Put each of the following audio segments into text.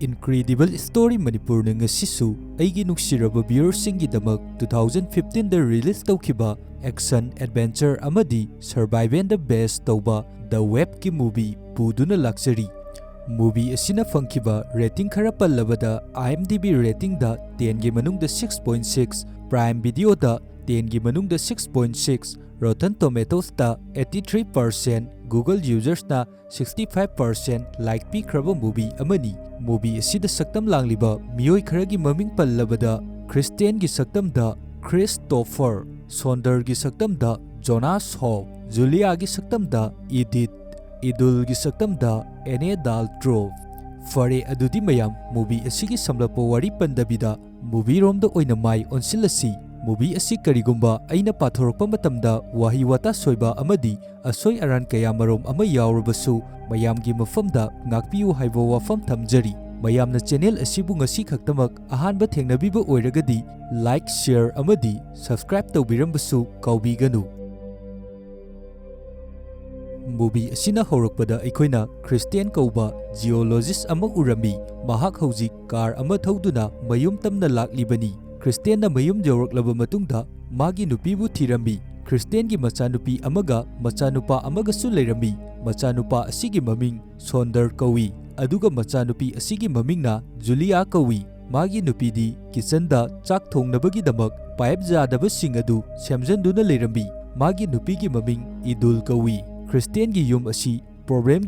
Incredible Story Manipur na ngasisu aigi nuksiraba viewersinggidamak 2015 da release tawkiba action adventure amadi survival the best tawba the web ki movie puduna luxury movie asina fangkiba rating khara pallabada IMDb rating da 10 gi manungda 6.6 Prime Video da 10 gi manungda 6.6 Rotten Tomatoes da 83% Google users na 65% like pikraba movie amani movie asida saktam langliba miyoi kharagi maming pallabada Christian gi saktam da Christopher Sonder gi saktam da Jonas Hope Julia gi saktam da Edith Idul gi saktam da Ene Daltrov Fare adudi mayam movie asigi samlapo wari pandabida movie romda oina mai onsilasi movie asi karigumba aina pathorokpa matamda wahi wata soiba amadi asoi aran kaya marom ama yaurabasu mayamgi mafamda ngakpiu haibo wafam thamjari mayamna channel asibu ngasi khaktamak ahanba thengnabiba oiragadi like share amadi subscribe tawbirambasu kaubiganu movie asina horakpada aikoina Christian kauba Geologist ama urami mahak hauji car ama thauduna mayum tamna laklibani Christian na mayum jawraklaba matungda magi nupibu thirami Christian gi machanupi amaga machanupa amaga su leirami machanupa asigi maming Sonder kawi aduga machanupi asigi mamingna Julia kawi magi nupidi kitchen-da chak thongnabagi damak pipe jadaba sing adu semjanduna leirami magi nupigi maming Idul kawi Christian gi yum asi problem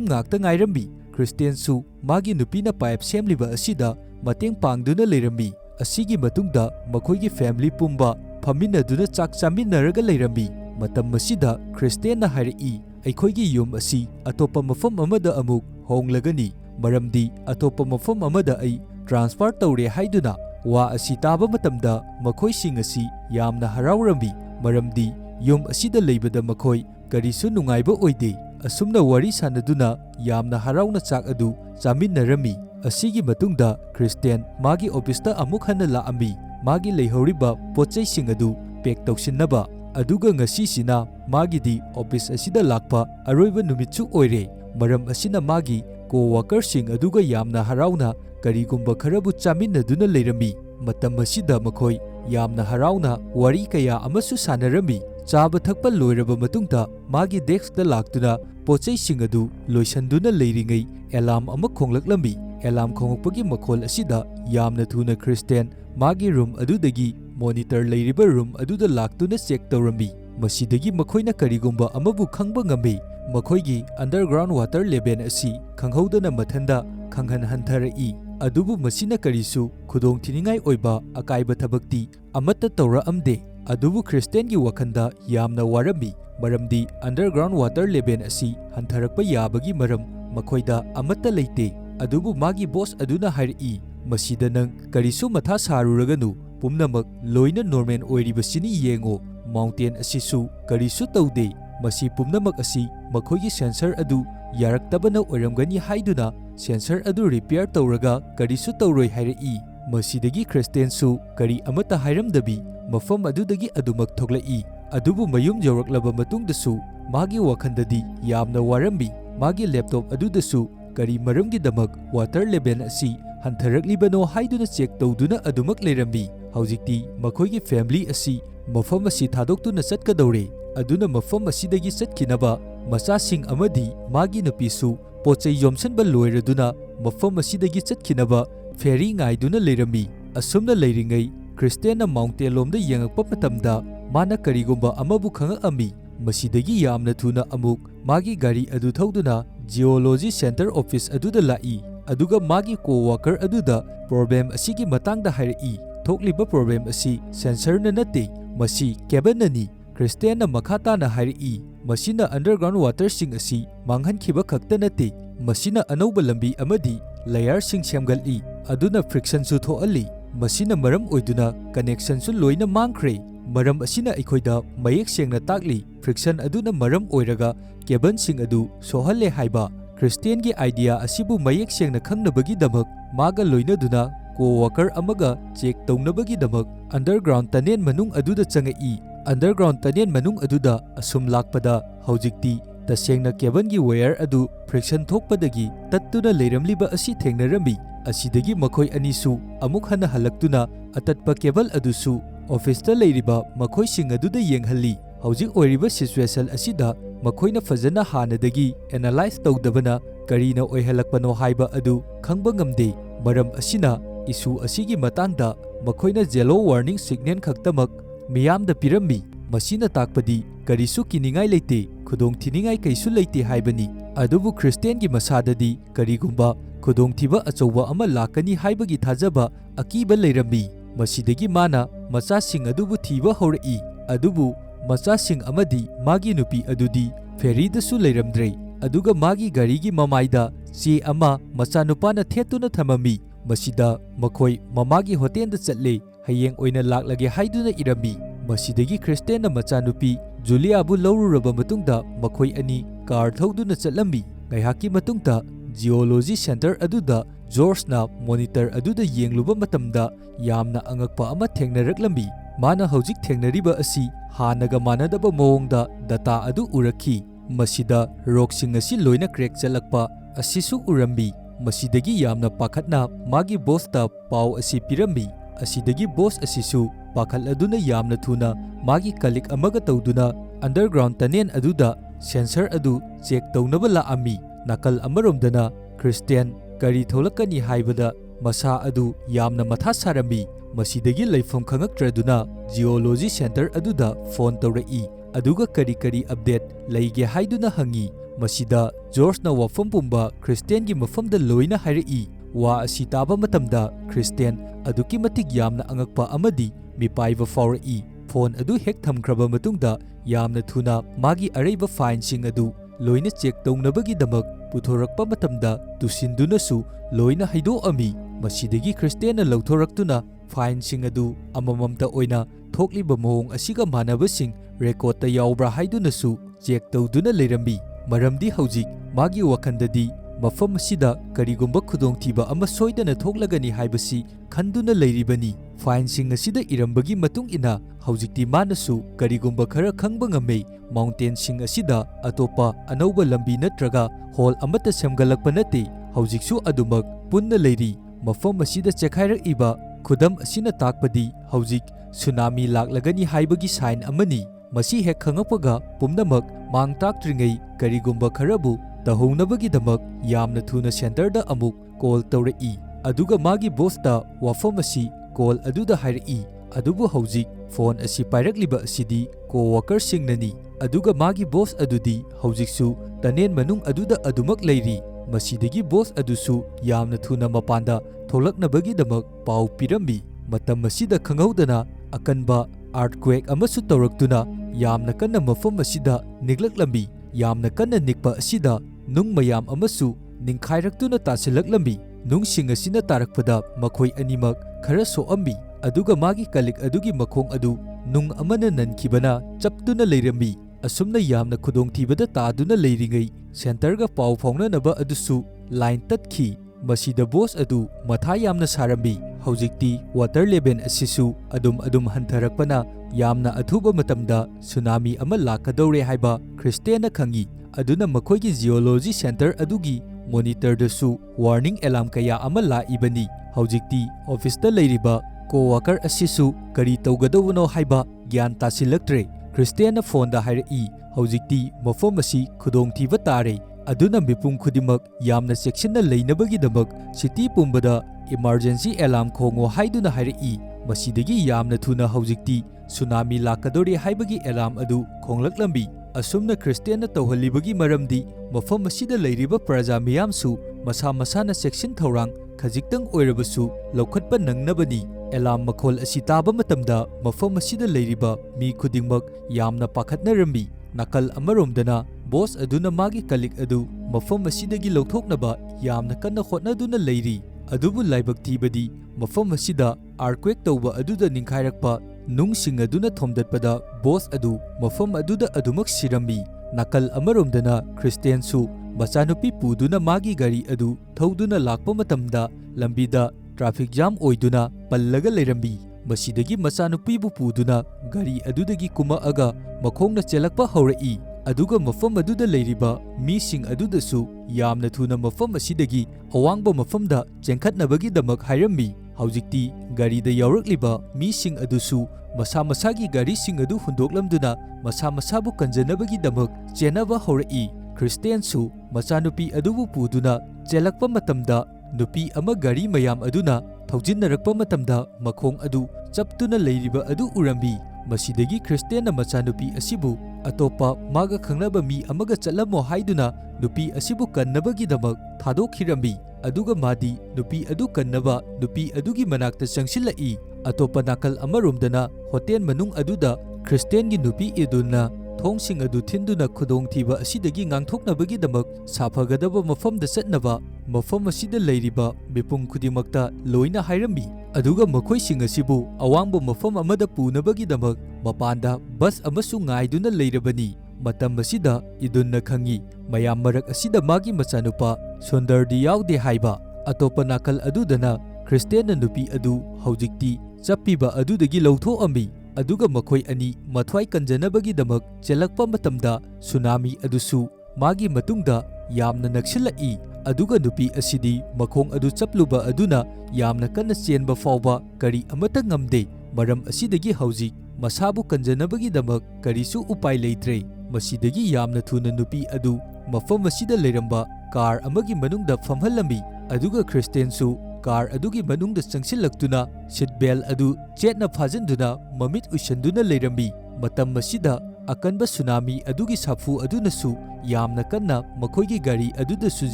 ngakta ngairambi Christian su magi nupina pipe semliba asida mateng pangduna leirami asigi matungda makoigi family pumba phaminaduna chak chaminaraga leirami matam masida Christian na hairi aikoigi yum asi atopa mafam amada amuk honglagani maramdi atopa mafam amada ai transfer tawre haiduna wa asi taba matamda makoi sing asi yamna harawrambi maramdi yum asida leibada makoi karisu nungaiba oide asumna wari sanaduna yamna harawna chak adu chaminarami asigi matungda Christian magi office amuk hana laami magi leihoriba pochai sing adu pack tawsinnaba aduga ngasi sina magi di office asida lakpa aroiba numitsu oire maram asina magi co-worker sing aduga yamna harawna karigumba kharabu chaminaduna leirami matam asida makoi yamna harawna wari kaya amasu sanarami chaba thakpa loiraba matungda magi desk da laktuna pochai sing adu loisanduna leiringai alarm ama khonglaklambi alarm khongokpagi makhol asida yamna thuna Christian magi room adudagi monitor leiriba room aduda laktuna check tawrambi masidagi makhoina karigumba amabu khangba ngambi makhoigi underground water level asi khanghaudana mathanda khanghan hanthari adubu masina karisu khudong thiningai oiba akaiba thabakti amatta tawra amde adubu Christian gi wakhanda yamna warami maramdi underground water level asi hantarakpa yabagi maram makhoida amatta leite adubu magi boss aduna hairi masida nang karisu matha saruraganu pumnamak loina normal oiribasini yengo mountain asisu karisu taude masi pumnamak asi makhoigi sensor adu yaraktabana oiramgani haiduna sensor adu repair tawraga karisu tawroi hairi masidagi Christian su kari amata hairamdabi mafam adudagi adumak thoklai adubu mayum jawraklaba matungdasu magi wakhandadi yamna warambi magi laptop adudasu kari maramgi damak water level asi hantharaklibano haiduna check tawduna adumak leirambi haujikti makhoigi family asi mafam asi thadoktuna chatkadawre aduna mafam asidagi chatkinaba masasing amadi magi nupisu pochai yomsanba loiraduna mafam asidagi chatkinaba ferry ngaiduna leirami asumna leiringai Christian mountain lomda yengakpa matamda mana karigumba amabu khangakami masidagi yamna thuna amuk magi gari adu thauduna Geology Center office aduda lai aduga magi co-worker aduda problem asigi matangda hairi thokliba problem asi sensor na nate masi cabin nani Christian na makhata na hairi masina underground water sing asi manghan khiba khakta nate masina anauba lambi amadi layer sing semgali aduna friction su thoali masina maram oiduna connection su loina mangkhre maram asina aikhoida mayek sengna takli friction aduna maram oiraga cable sing adu sohalle haiba Christian gi idea asibu mayek sengna khangnabagi damak maga loina duna co-worker amaga check tawnabagi damak underground tunnel manung aduda changai underground tunnel manung aduda asum lakpada haujikti Tasengna kebangi wire adu friction thokpadagi tattuna leiramliba asi thengnarambi. Asidagi makhoi anisu amuk hana halaktuna atatpa cable adusu office leiriba makhoi sing aduda yenghalli. Hojik oiriba situation asida makhoina fazana hanadagi analyze tawdabana karina oihalakpano haiba adu khangba ngamde. Maram asina isu asigi matangda makhoina yellow warning signal khaktamak miyamda pirammi. Masina takpadi karisu kiningai leite khudong thiningai kaisu leite haibani. Adubu Christian gi masadadi karigumba khudong thiba achouba ama lakani haibagi thajaba akiba leirammi. Masidagi mana machasing adubu thiba horai. Adubu machasing amadi magi nupi adudi ferridasu leiramdre. Aduga magi garigi mamaida che ama machanupana thetuna thamami. Masida makhoi mamagi hotel da chatle hayeng oina laklage haiduna irami. Masidagi Christian na machanupi Julia bu laururaba matungda makhoi ani car thauduna chatlambi. Ngaihaki matungda Geology Center aduda George na monitor aduda yengluba matamda yamna angakpa ama thengnaraklambi. Mana hojik thengnariba asi hanaga manadaba mawongda data adu urakhi. Masida rocksing asi loina crack chalakpa asisu urambi. Masidagi yamna pakhatna magi boss ta pau asi pirambi. Asidagi boss asisu pakhal aduna yamna thuna magi kalik amaga tawduna underground tanen aduda sensor adu check tawnaba laami. Nakal amaromdana Christian kari tholakani haibada masa adu yamna matha sarami. Masidagi leifam khangakraduna Geology Center aduda phone tawrai. Aduga kari update leige haiduna hangi. Masida George na wafam pumba Christian gi mafamda loina hairai. Wa asi taba matamda Christian aduki matik yamna angakpa amadi mipaiba faurai. Phone adu hek thamkraba matungda yamna thuna magi areiba fine sing adu loina check tawnabagi damak puthorakpa matamda tusindunasu loina haidoami. Masidagi Christian na lauthoraktuna fine sing adu amamamta oina thokliba mohong asiga manabasing record ta yaubra haidunasu check tawduna leirambi. Maramdi hojik magi wakandadi mafam asida karigumba khudongthiba ama soidana thoklagani haibasi khanduna leiribani. Fine sing asida irambagi matung ina hojikti manasu karigumba khara khangba ngame. Mountain sing asida atopa anauba lambi natraga hall amata semgalakpa nate hojiksu adumak punna leiri. Mafam asida chekhairak iba khudam asina takpadi hojik tsunami laklagani haibagi sign amani. Masi hek khangakpaga pumnamak mang taktringai karigumba kharabu tahounabagi-damak yamna thuna center da amuk call tawrai. Aduga magi boss ta wafam asi call aduda hairai. Adubu hojik phone asi pairakliba asidi co-worker singnani. Aduga magi boss adudi hojiksu tanen manung aduda adumak leiri. Masidagi boss adusu yamna thuna mapanda tholaknabagi-damak pau pirambi. Matam asida khanghaudana akanba earthquake amasu tawraktuna yamna kanna mafam asida niglaklambi. Yamna kanna nikpa asida nung mayam amasu ningkhairaktuna tasilaklambi. Nungsing asina tarakpada makhoi animak khara soambi. Aduga magi kalik adugi makhong adu nung amana nankibana chaptuna leirambi. Asumna yamna khudongthibada taduna leiringai centerga pau faunanaba adusu line tatkhi. Masida boss adu matha yamna sarambi. Hojikti water level asisu adum hantharakpana yamna athuba matamda tsunami ama lakadore haiba Christian na khangi. Aduna makhoigi Geology Center adugi monitor dasu warning alarm kaya ama laibani. Hojikti office da leiriba co-worker asisu kari tawgadawano haiba gyan tasilaktre. Christian na phone da hairai. Hojikti mafam asi khudongthiba tare. Aduna mipum khudimak yamna section leinabagi-damak city pumbada emergency alarm khongo haiduna hairai. Masidagi yamna thuna hojikti tsunami lakadore haibagi alarm adu khonglaklambi. Asumna Christian na tawhalibagi maramdi mafam asida leiriba praja miyamsu masa masana section thorang khajiktang oirabasu laukhatpa nangnabani. Alarm makhol asi taba matamda mafam asida leiriba mi khudingmak yamna pakhatnarambi. Nakal amaromdana boss aduna magi kalik adu mafam asidagi lauthoknaba yamna kanna hotnaduna leiri. Adubu laibak thibadi mafam asida earthquake tawba aduda ningkhairakpa nungsing aduna thomdatpada boss adu mafam aduda adumak sirambi. Nakal amaromdana Christian su machanupi puduna magi gari adu thauduna lakpa matamda lambida traffic jam oiduna pallaga leirambi. Masidagi machanupibu puduna gari adudagi kumaaga makhongna chelakpa haurai. ꯑꯗꯨꯒ ꯃꯐꯝ ꯑꯗꯨꯗ ꯂꯩꯔꯤꯕ ꯃꯤꯁꯤꯡ ꯑꯗꯨꯗꯁꯨ ꯌꯥꯝꯅ ꯊꯨꯅ ꯃꯐꯝ ꯑꯁꯤꯗꯒꯤ ꯑꯋꯥꯡꯕ ꯃꯐꯝꯗ ꯆꯦꯟꯈꯠꯅꯕꯒꯤꯗꯃꯛ ꯍꯥꯏꯔꯝꯃꯤ꯫ ꯍꯧꯖꯤꯛꯇꯤ ꯒꯥꯔꯤꯗ ꯌꯥꯎꯔꯛꯂꯤꯕ ꯃꯤꯁꯤꯡ ꯑꯗꯨꯁꯨ ꯃꯁꯥ ꯃꯁꯥꯒꯤ ꯒꯥꯔꯤꯁꯤꯡ ꯑꯗꯨ ꯍꯨꯟꯗꯣꯛꯂꯝꯗꯨꯅ ꯃꯁꯥ ꯃꯁꯥꯕꯨ ꯀꯟꯖꯅꯕꯒꯤꯗꯃꯛ ꯆꯦꯟꯅꯕ ꯍꯧꯔꯛꯏ꯫ ꯈ꯭ꯔꯤꯁꯇꯤꯌꯟꯁꯨ ꯃꯆꯥꯅꯨꯄꯤ ꯑꯗꯨꯕꯨ ꯄꯨꯗꯨꯅ ꯆꯦꯜꯂꯛꯄ ꯃꯇꯝꯗ ꯅꯨꯄꯤ ꯑꯃ ꯒꯥꯔꯤ ꯃꯌꯥꯝ ꯑꯗꯨꯅ ꯊꯧꯖꯤꯟꯅꯔꯛꯄ ꯃꯇꯝꯗ ꯃꯈꯣꯡ ꯑꯗꯨ ꯆꯞꯇꯨꯅ ꯂꯩꯔꯤꯕ ꯑꯗꯨ ꯎꯔꯝꯃꯤ꯫ ꯃꯁꯤꯗꯒꯤ ꯈ꯭ꯔꯤꯁꯇꯤꯌꯟꯅ ꯃꯆꯥꯅꯨꯄꯤ ꯑꯁꯤꯕꯨ ꯑꯇꯣꯞꯄ ꯃꯥꯒ ꯈꯪꯅꯕ ꯃꯤ ꯑꯃꯒ ꯆꯠꯂꯝꯃꯣ ꯍꯥꯏꯗꯨꯅ ꯅꯨꯄꯤ ꯑꯁꯤꯕꯨ ꯀꯟꯅꯕꯒꯤꯗꯃꯛ ꯊꯥꯗꯣꯛꯈꯤꯔꯝꯃꯤ꯫ ꯑꯗꯨꯒ ꯃꯥꯗꯤ ꯅꯨꯄꯤ ꯑꯗꯨ ꯀꯟꯅꯕ ꯅꯨꯄꯤ ꯑꯗꯨꯒꯤ ꯃꯅꯥꯛꯇ ꯆꯪꯁꯤꯜꯂꯛꯏ꯫ ꯑꯇꯣꯞꯄ ꯅꯥꯀꯜ ꯑꯃꯔꯣꯝꯗꯅ ꯍꯣꯇꯦꯜ ꯃꯅꯨꯡ ꯑꯗꯨꯗ ꯈ꯭ꯔꯤꯁꯇꯤꯌꯟꯒꯤ ꯅꯨꯄꯤ ꯏꯗꯨꯟꯅ ꯊꯣꯡꯁꯤꯡ ꯑꯗꯨ ꯊꯤꯟꯗꯨꯅ ꯈꯨꯗꯣꯡꯊꯤꯕ ꯑꯁꯤꯗꯒꯤ ꯉꯥꯛꯊꯣꯛꯅꯕꯒꯤꯗꯃꯛ ꯁꯥꯐꯒꯗꯕ ꯃꯐꯝꯗ ꯆꯠꯅꯕ ꯃꯐꯝ ꯑꯁꯤꯗ ꯂꯩꯔꯤꯕ ꯃꯤꯄꯨꯝ ꯈꯨꯗꯤꯡꯃꯛꯇ ꯂꯣꯏꯅ ꯍꯥꯏꯔꯝꯃꯤ꯫ ꯑꯗꯨꯒ ꯃꯈꯣꯏꯁꯤꯡ ꯑꯁꯤꯕꯨ ꯑꯋꯥꯡꯕ ꯃꯐꯝ ꯑꯃꯗ ꯄꯨꯅꯕꯒꯤꯗꯃꯛ ꯃꯄꯥꯟꯗ ꯕꯁ ꯑꯃꯁꯨ ꯉꯥꯏꯗꯨꯅ ꯂꯩꯔꯕꯅꯤ꯫ ꯃꯇꯝ ꯑꯁꯤꯗ ꯏꯗꯨꯟꯅ ꯈꯪꯏ ꯃꯌꯥꯝ ꯃꯔꯛ ꯑꯁꯤꯗ ꯃꯥꯒꯤ ꯃꯆꯥꯅꯨꯄꯥ ꯁꯨꯟꯗꯔꯗꯤ ꯌꯥꯎꯗꯦ ꯍꯥꯏꯕ꯫ ꯑꯇꯣꯞꯄ ꯅꯥꯀꯜ ꯑꯗꯨꯗꯅ ꯈ꯭ꯔꯤꯁꯇꯤꯌꯟꯅ ꯅꯨꯄꯤ ꯑꯗꯨ ꯍꯧꯖꯤꯛꯇꯤ ꯆꯞꯄꯤꯕ ꯑꯗꯨꯗꯒꯤ ꯂꯧꯊꯣꯛꯑꯝꯃꯤ꯫ ꯑꯗꯨꯒ ꯃꯈꯣꯏ ꯑꯅꯤ ꯃꯊ꯭ꯋꯥꯏ ꯀꯟꯖꯅꯕꯒꯤꯗꯃꯛ ꯆꯦꯜꯂꯛꯄ ꯃꯇꯝꯗ ꯁꯨꯅꯥꯃꯤ ꯑꯗꯨꯁꯨ ꯃꯥꯒꯤ ꯃꯇꯨꯡꯗ ꯌꯥꯝꯅ ꯅꯛꯁꯤꯜꯂꯛꯏ꯫ ꯑꯗꯨꯒ ꯅꯨꯄꯤ ꯑꯁꯤꯗꯤ ꯃꯈꯣꯡ ꯑꯗꯨ ꯆꯞꯂꯨꯕ ꯑꯗꯨꯅ ꯌꯥꯝꯅ ꯀꯟꯅ ꯆꯦꯟꯕ ꯐꯥꯎꯕ ꯀꯔꯤ ꯑꯃꯠꯇ ꯉꯝꯗꯦ꯫ ꯃꯔꯝ ꯑꯁꯤꯗꯒꯤ ꯍꯧꯖꯤꯛ ꯃꯁꯥꯕꯨ ꯀꯟꯖꯅꯕꯒꯤꯗꯃꯛ ꯀꯔꯤꯁꯨ ꯎꯄꯥꯏ ꯂꯩꯇ꯭ꯔꯦ꯫ ꯃꯁꯤꯗꯒꯤ ꯌꯥꯝꯅ ꯊꯨꯅ ꯅꯨꯄꯤ ꯑꯗꯨ ꯃꯐꯝ ꯑꯁꯤꯗ ꯂꯩꯔꯝꯕ ꯀꯥꯔ ꯑꯃꯒꯤ ꯃꯅꯨꯡꯗ ꯐꯝꯍꯜꯂꯝꯃꯤ꯫ ꯑꯗꯨꯒ ꯈ꯭ꯔꯤꯁꯇꯤꯌꯟꯁꯨ ꯀꯥꯔ ꯑꯗꯨꯒꯤ ꯃꯅꯨꯡꯗ ꯆꯪꯁꯤꯜꯂꯛꯇꯨꯅ ꯁꯤꯠ ꯕꯦꯜ ꯑꯗꯨ ꯆꯦꯠꯅ ꯐꯥꯖꯤꯟꯗꯨꯅ ꯃꯃꯤꯠ ꯎꯏꯁꯟꯗꯨꯅ ꯂꯩꯔꯝꯃꯤ꯫ ꯃꯇꯝ ꯑꯁꯤꯗ ꯑꯀꯟꯕ ꯁꯨꯅꯥꯃꯤ ꯑꯗꯨꯒꯤ ꯁꯥꯐꯨ ꯑꯗꯨꯅꯁꯨ ꯌꯥꯝꯅ ꯀꯟꯅ ꯃꯈꯣꯏꯒꯤ ꯒꯥꯔꯤ ꯑꯗꯨꯗꯁꯨ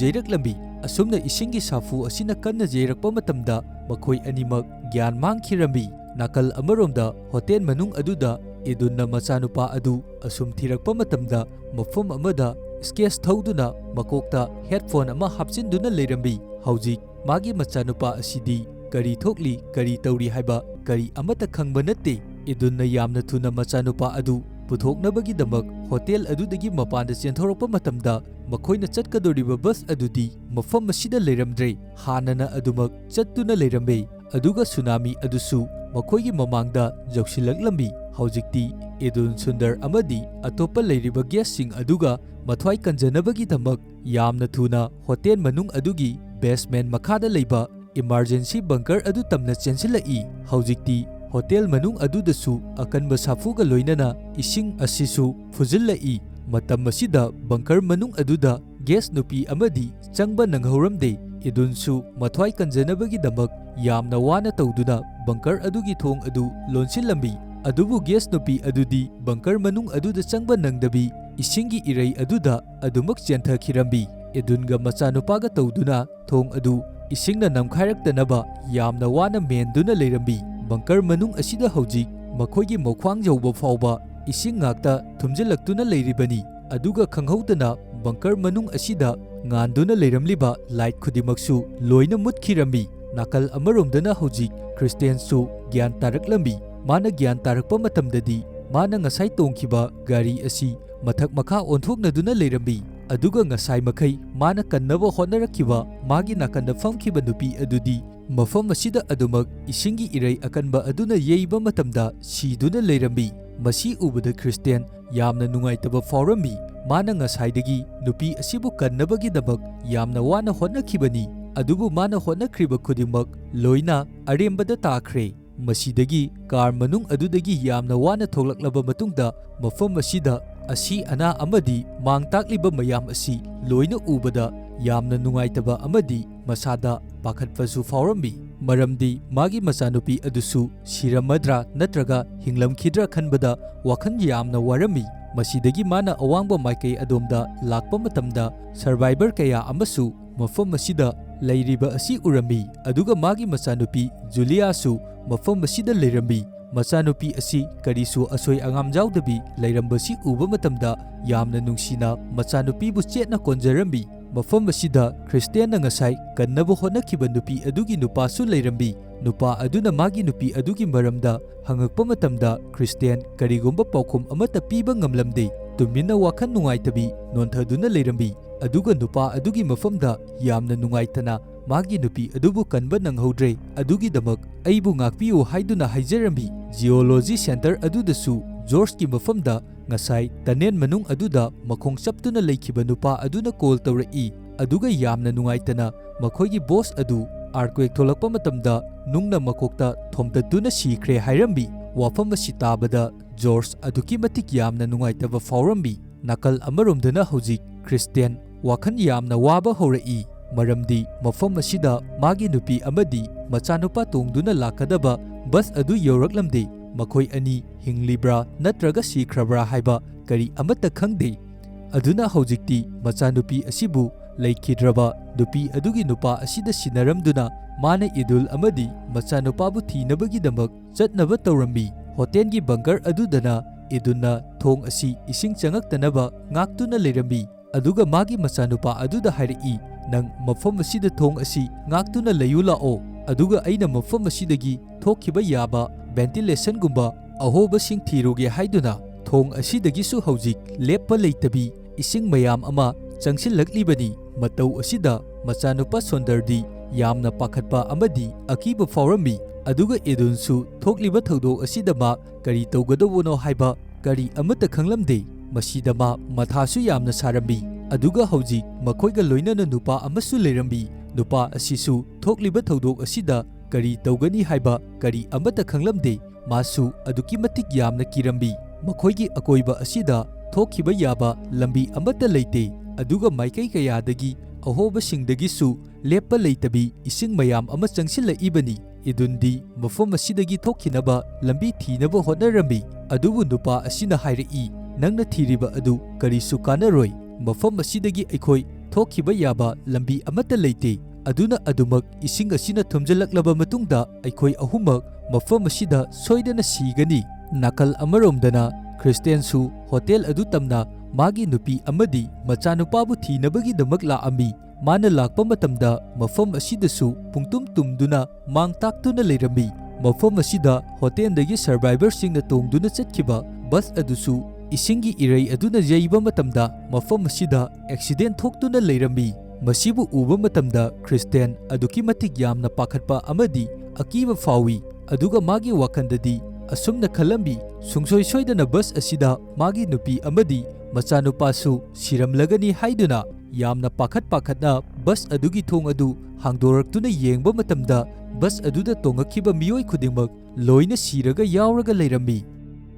ꯌꯩꯔꯛꯂꯝꯃꯤ꯫ ꯑꯁꯨꯝꯅ ꯏꯁꯤꯡꯒꯤ ꯁꯥꯐꯨ ꯑꯁꯤꯅ ꯀꯟꯅ ꯌꯩꯔꯛꯄ ꯃꯇꯝꯗ ꯃꯈꯣꯏ ꯑꯅꯤꯃꯛ ꯒ꯭ꯌꯥꯟ ꯃꯥꯡꯈꯤꯔꯝꯃꯤ꯫ ꯅꯥꯀꯜ ꯑꯃꯔꯣꯝꯗ ꯍꯣꯇꯦꯜ ꯃꯅꯨꯡ ꯑꯗꯨꯗ ꯏꯗꯨꯟꯅ ꯃꯆꯥꯅꯨꯄꯥ ꯑꯗꯨ ꯑꯁꯨꯝ ꯊꯤꯔꯛꯄ ꯃꯇꯝꯗ ꯃꯐꯝ ꯑꯃꯗ ꯁ꯭ꯀꯦꯠꯆ ꯊꯧꯗꯨꯅ ꯃꯀꯣꯛꯇ ꯍꯦꯗꯐꯣꯟ ꯑꯃ ꯍꯥꯞꯆꯤꯟꯗꯨꯅ ꯂꯩꯔꯝꯃꯤ꯫ ꯍꯧꯖꯤꯛ ꯃꯥꯒꯤ ꯃꯆꯥꯅꯨꯄꯥ ꯑꯁꯤꯗꯤ ꯀꯔꯤ ꯊꯣꯛꯂꯤ ꯀꯔꯤ ꯇꯧꯔꯤ ꯍꯥꯏꯕ ꯀꯔꯤ ꯑꯃꯠꯇ ꯈꯪꯕ ꯅꯠꯇꯦ꯫ ꯏꯗꯨꯟꯅ ꯌꯥꯝꯅ ꯊꯨꯅ ꯃꯆꯥꯅꯨꯄꯥ ꯑꯗꯨ ꯄꯨꯊꯣꯛꯅꯕꯒꯤꯗꯃꯛ ꯍꯣꯇꯦꯜ ꯑꯗꯨꯗꯒꯤ ꯃꯄꯥꯟꯗ ꯆꯦꯟꯊꯣꯔꯛꯄ ꯃꯇꯝꯗ ꯃꯈꯣꯏꯅ ꯆꯠꯀꯗꯧꯔꯤꯕ ꯕꯁ ꯑꯗꯨꯗꯤ ꯃꯐꯝ ꯑꯁꯤꯗ ꯂꯩꯔꯝꯗ꯭ꯔꯦ꯫ ꯍꯥꯟꯅꯅ ꯑꯗꯨꯃꯛ ꯆꯠꯇꯨꯅ ꯂꯩꯔꯝꯃꯦ꯫ ꯑꯗꯨꯒ ꯁꯨꯅꯥꯃꯤ ꯑꯗꯨꯁꯨ ꯃꯈꯣꯏꯒꯤ ꯃꯃꯥꯡꯗ ꯌꯧꯁꯤꯜꯂꯛꯂꯝꯃꯤ꯫ ꯍꯧꯖꯤꯛꯇꯤ ꯏꯗꯨꯟ, ꯁꯨꯟꯗꯔ ꯑꯃꯗꯤ ꯑꯇꯣꯞꯄ ꯂꯩꯔꯤꯕ ꯒꯦꯁꯁꯤꯡ ꯑꯗꯨꯒ ꯃꯊ꯭ꯋꯥꯏ ꯀꯟꯖꯅꯕꯒꯤꯗꯃꯛ ꯌꯥꯝꯅ ꯊꯨꯅ ꯍꯣꯇꯦꯜ ꯃꯅꯨꯡ ꯑꯗꯨꯒꯤ ꯕꯦꯁꯃꯦꯟ ꯃꯈꯥꯗ ꯂꯩꯕ ꯏꯃꯔꯖꯦꯟꯁꯤ ꯕꯪꯀꯔ ꯑꯗꯨ ꯇꯝꯅ ꯆꯦꯟꯁꯤꯜꯂꯛꯏ꯫ ꯍꯧꯖꯤꯛꯇꯤ ꯍꯣꯇꯦꯜ ꯃꯅꯨꯡ ꯑꯗꯨꯗꯁꯨ ꯑꯀꯟꯕ ꯁꯥꯐꯨꯒ ꯂꯣꯏꯅꯅ ꯏꯁꯤꯡ ꯑꯁꯤꯁꯨ ꯐꯨꯖꯤꯜꯂꯛꯏ꯫ ꯃꯇꯝ ꯑꯁꯤꯗ ꯕꯪꯀꯔ ꯃꯅꯨꯡ ꯑꯗꯨꯗ ꯒꯦꯁ ꯅꯨꯄꯤ ꯑꯃꯗꯤ ꯆꯪꯕ ꯅꯪꯍꯧꯔꯝꯗꯦ꯫ ꯏꯗꯨꯟꯁꯨ ꯃꯊ꯭ꯋꯥꯏ ꯀꯟꯖꯅꯕꯒꯤꯗꯃꯛ ꯌꯥꯝꯅ ꯋꯥꯅ ꯇꯧꯗꯨꯅ ꯕꯪꯀꯔ ꯑꯗꯨꯒꯤ ꯊꯣꯡ ꯑꯗꯨ ꯂꯣꯟꯁꯤꯜꯂꯝꯃꯤ꯫ ꯑꯗꯨꯕꯨ ꯒꯦꯁ ꯅꯨꯄꯤ ꯑꯗꯨꯗꯤ ꯕꯪꯀꯔ ꯃꯅꯨꯡ ꯑꯗꯨꯗ ꯆꯪꯕ ꯅꯪꯗꯕꯤ ꯏꯁꯤꯡꯒꯤ ꯏꯔꯩ ꯑꯗꯨꯗ ꯑꯗꯨꯃꯛ ꯆꯦꯟꯊꯈꯤꯔꯝꯃꯤ꯫ ꯏꯗꯨꯟꯒ ꯃꯆꯥꯅꯨꯄꯥꯒ ꯇꯧꯗꯨꯅ ꯊꯣꯡ ꯑꯗꯨ ꯏꯁꯤꯡꯅ ꯅꯝꯈꯥꯏꯔꯛꯇꯅꯕ ꯌꯥꯝꯅ ꯋꯥꯅ ꯃꯦꯟꯗꯨꯅ ꯂꯩꯔꯝꯃꯤ꯫ ꯕꯪꯀꯔ ꯃꯅꯨꯡ ꯑꯁꯤꯗ ꯍꯧꯖꯤꯛ ꯃꯈꯣꯏꯒꯤ ꯃꯈ꯭ꯋꯥꯡ ꯌꯧꯕ ꯐꯥꯎꯕ ꯏꯁꯤꯡ ꯉꯥꯛꯇ ꯊꯨꯝꯖꯤꯜꯂꯛꯇꯨꯅ ꯂꯩꯔꯤꯕꯅꯤ꯫ ꯑꯗꯨꯒ ꯈꯪꯍꯧꯗꯅ ꯕꯪꯀꯔ ꯃꯅꯨꯡ ꯑꯁꯤꯗ ꯉꯥꯟꯗꯨꯅ ꯂꯩꯔꯝꯂꯤꯕ ꯂꯥꯏꯠ ꯈꯨꯗꯤꯡꯃꯛꯁꯨ ꯂꯣꯏꯅ ꯃꯨꯠꯈꯤꯔꯝꯃꯤ꯫ ꯅꯥꯀꯜ ꯑꯃꯔꯣꯝꯗꯅ ꯍꯧꯖꯤꯛ ꯈ꯭ꯔꯤꯁꯇꯤꯌꯟꯁꯨ ꯒ꯭ꯌꯥꯟ ꯇꯥꯔꯛꯂꯝꯃꯤ꯫ ꯃꯥꯅ ꯒ꯭ꯌꯥꯟ ꯇꯥꯔꯛꯄ ꯃꯇꯝꯗꯗꯤ ꯃꯥꯅ ꯉꯁꯥꯏ ꯇꯣꯡꯈꯤꯕ ꯒꯥꯔꯤ ꯑꯁꯤ ꯃꯊꯛ ꯃꯈꯥ ꯑꯣꯟꯊꯣꯛꯅꯗꯨꯅ ꯂꯩꯔꯝꯃꯤ꯫ ꯑꯗꯨꯒ ꯉꯁꯥꯏ ꯃꯈꯩ ꯃꯥꯅ ꯀꯟꯅꯕ ꯍꯣꯠꯅꯔꯛꯈꯤꯕ ꯃꯥꯒꯤ ꯅꯥꯀꯟꯗ ꯐꯝꯈꯤꯕ ꯅꯨꯄꯤ ꯑꯗꯨꯗꯤ ꯃꯐꯝ ꯑꯁꯤꯗ ꯑꯗꯨꯃꯛ ꯏꯁꯤꯡꯒꯤ ꯏꯔꯩ ꯑꯀꯟꯕ ꯑꯗꯨꯅ ꯌꯩꯕ ꯃꯇꯝꯗ ꯁꯤꯗꯨꯅ ꯂꯩꯔꯝꯃꯤ꯫ ꯃꯁꯤ ꯎꯕꯗ ꯈ꯭ꯔꯤꯁꯇꯤꯌꯟ ꯌꯥꯝꯅ ꯅꯨꯡꯉꯥꯏꯇꯕ ꯐꯥꯎꯔꯝꯃꯤ꯫ ꯃꯥꯅ ꯉꯁꯥꯏꯗꯒꯤ ꯅꯨꯄꯤ ꯑꯁꯤꯕꯨ ꯀꯟꯅꯕꯒꯤꯗꯃꯛ ꯌꯥꯝꯅ ꯋꯥꯅ ꯍꯣꯠꯅꯈꯤꯕꯅꯤ꯫ ꯑꯗꯨꯕꯨ ꯃꯥꯅ ꯍꯣꯠꯅꯈ꯭ꯔꯤꯕ ꯈꯨꯗꯤꯡꯃꯛ ꯂꯣꯏꯅ ꯑꯔꯦꯝꯕꯗ ꯇꯥꯈ꯭ꯔꯦ꯫ ꯃꯁꯤꯗꯒꯤ ꯀꯥꯔ ꯃꯅꯨꯡ ꯑꯗꯨꯗꯒꯤ ꯌꯥꯝꯅ ꯋꯥꯅ ꯊꯣꯛꯂꯛꯂꯕ ꯃꯇꯨꯡꯗ ꯃꯐꯝ ꯑꯁꯤꯗ ꯑꯁꯤ ꯑꯅꯥ ꯑꯃꯗꯤ ꯃꯥꯡ ꯇꯥꯛꯂꯤꯕ ꯃꯌꯥꯝ ꯑꯁꯤ ꯂꯣꯏꯅ ꯎꯕꯗ ꯌꯥꯝꯅ ꯅꯨꯡꯉꯥꯏꯇꯕ ꯑꯃꯗꯤ ꯃꯁꯥꯗ ꯄꯥꯈꯠꯄꯁꯨ ꯐꯥꯎꯔꯝꯃꯤ꯫ ꯃꯔꯝꯗꯤ ꯃꯥꯒꯤ ꯃꯆꯥꯅꯨꯄꯤ ꯑꯗꯨꯁꯨ ꯁꯤꯔꯝꯃꯗ꯭ꯔꯥ ꯅꯠꯇ꯭ꯔꯒ ꯍꯤꯡꯂꯝꯈꯤꯗ꯭ꯔꯥ ꯈꯟꯕꯗ ꯋꯥꯈꯜ ꯌꯥꯝꯅ ꯋꯥꯔꯝꯃꯤ꯫ ꯃꯁꯤꯗꯒꯤ ꯃꯥꯅ ꯑꯋꯥꯡꯕ ꯃꯥꯏꯀꯩ ꯑꯗꯣꯝꯗ ꯂꯥꯛꯄ ꯃꯇꯝꯗ ꯁꯔꯚꯥꯏꯚꯔ ꯀꯌꯥ ꯑꯃꯁꯨ ꯃꯐꯝ ꯑꯁꯤꯗ ꯂꯩꯔꯤꯕ ꯑꯁꯤ ꯎꯔꯝꯃꯤ꯫ ꯑꯗꯨꯒ ꯃꯥꯒꯤ ꯃꯆꯥꯅꯨꯄꯤ ꯖꯨꯂꯤꯌꯥꯁꯨ ꯃꯐꯝ ꯑꯁꯤꯗ ꯂꯩꯔꯝꯃꯤ꯫ ꯃꯆꯥꯅꯨꯄꯤ ꯑꯁꯤ ꯀꯔꯤꯁꯨ ꯑꯁꯣꯏ ꯑꯉꯥꯝ ꯌꯥꯎꯗꯕꯤ ꯂꯩꯔꯝꯕꯁꯤ ꯎꯕ ꯃꯇꯝꯗ ꯌꯥꯝꯅ ꯅꯨꯡꯁꯤꯅ ꯃꯆꯥꯅꯨꯄꯤꯕꯨ ꯆꯦꯠꯅ ꯀꯣꯟꯖꯔꯝꯃꯤ꯫ ꯃꯐꯝ ꯑꯁꯤꯗ ꯈ꯭ꯔꯤꯁꯇꯤꯌꯟꯅ ꯉꯁꯥꯏ ꯀꯟꯅꯕ ꯍꯣꯠꯅꯈꯤꯕ ꯅꯨꯄꯤ ꯑꯗꯨꯒꯤ ꯅꯨꯄꯥꯁꯨ ꯂꯩꯔꯝꯃꯤ꯫ ꯅꯨꯄꯥ ꯑꯗꯨꯅ ꯃꯥꯒꯤ ꯅꯨꯄꯤ ꯑꯗꯨꯒꯤ ꯃꯔꯝꯗ ꯍꯪꯉꯛꯄ ꯃꯇꯝꯗ ꯈ꯭ꯔꯤꯁꯇꯤꯌꯟ ꯀꯔꯤꯒꯨꯝꯕ ꯄꯥꯎꯈꯨꯝ ꯑꯃꯠꯇ ꯄꯤꯕ ꯉꯝꯂꯝꯗꯦ꯫ ꯇꯨꯃꯤꯟꯅ ꯋꯥꯈꯜ ꯅꯨꯡꯉꯥꯏꯇꯕꯤ ꯅꯣꯟꯊꯗꯨꯅ ꯂꯩꯔꯝꯃꯤ꯫ ꯑꯗꯨꯒ ꯅꯨꯄꯥ ꯑꯗꯨꯒꯤ ꯃꯐꯝꯗ ꯌꯥꯝꯅ ꯅꯨꯡꯉꯥꯏꯇꯅ ꯃꯥꯒꯤ ꯅꯨꯄꯤ ꯑꯗꯨꯕꯨ ꯀꯟꯕ ꯅꯪꯍꯧꯗ꯭ꯔꯦ, ꯑꯗꯨꯒꯤꯗꯃꯛ ꯑꯩꯕꯨ ꯉꯥꯛꯄꯤꯌꯨ ꯍꯥꯏꯗꯨꯅ ꯍꯥꯏꯖꯔꯝꯃꯤ꯫ ꯖꯤꯑꯣꯂꯣꯖꯤ ꯁꯦꯟꯇꯔ ꯑꯗꯨꯗꯁꯨ ꯖꯣꯔꯖꯀꯤ ꯃꯐꯝꯗ ngasai tanen manung aduda makhong chaptuna leikhiba nupa aduna call tawrei aduga yamna nungaitana makhoigi boss adu earthquake tholakpa matamda nungna makokta thomtatuna sikhre hairambi wafam asi tabada George aduki matik yamna nungaitaba faurambi nakal amaromdana hojik Christian wakhan yamna waba horei maramdi mafam asida magi nupi amadi machanupa tongduna lakadaba bus adu yoraklamde makhoi ani hinglibra natraga sikhrabra haiba kari amata khangde aduna hojikti machanupi asibu leikidraba nupi adugi nupa asida sinaramduna mana idul amadi machanupabu thinabagi damak chatnaba tawrambi hotelgi bunker adudana iduna thong asi ising changaktanaba ngaktuna lerambi aduga magi machanupa aduda hairei nang mafam asida thong asi ngaktuna layula o aduga aina mafam asidagi thokhiba yaba ventilation gumba ahoba sing thiruge haiduna thong asidagi su hojik leppa leitabi ising mayam ama changsillaklibani matau asida machanupa sondardi yamna pakhatpa amadi akiba faurambi aduga edunsu thokliba thodok asida ma kari tawgadobono haiba kari amata khanglamde masida ma mathasu yamna sarambi aduga hojik makhoiga loinana nupa amasu lerambi nupa asisu thokliba thodok asida kari tawgani haiba kari amata khanglamde masu aduki matik yamna kirambi makhoigi akoiba asida thokhiba yaba lambi amata leite aduga maikai kayadagi ahoba singdagisu leppa leitabi ising mayam ama changsillaibani idundi mafam asidagi thokhinaba lambi thinaba hotnarambi adubu nupa asina hairei nangna thiriba adu karisu kanaroi mafam asidagi aikhoi thokhiba yaba lambi amata leite aduna adumak ising asina thumjalaklaba matungda aikhoi ahumak mafam asida soidana sigani nakal amaromdana Christiansu hotel adu tamna magi nupi amadi machanupabu thinabagi damak laami mana lakpa matamda mafam asidasu pungtum tumduna mangtaktuna leirambi mafam asida hoteldagi survivor singna tongduna chatkiba bus adusu isingi irei aduna jaiba matamda mafam asida accident thoktuna leirambi masibu uba matamda Christian aduki matik yamna pakhatpa amadi akiba fawi aduga magi wakandadi asumna khalambi sungsoi soidana bus asida magi nupi amadi machanupasu siramlagani haiduna yamna pakhatna bus adugi thong adu hangdoraktuna yengba matamda bus aduda tongakhiba miyoi khudingmak loina siraga yauraga leirambi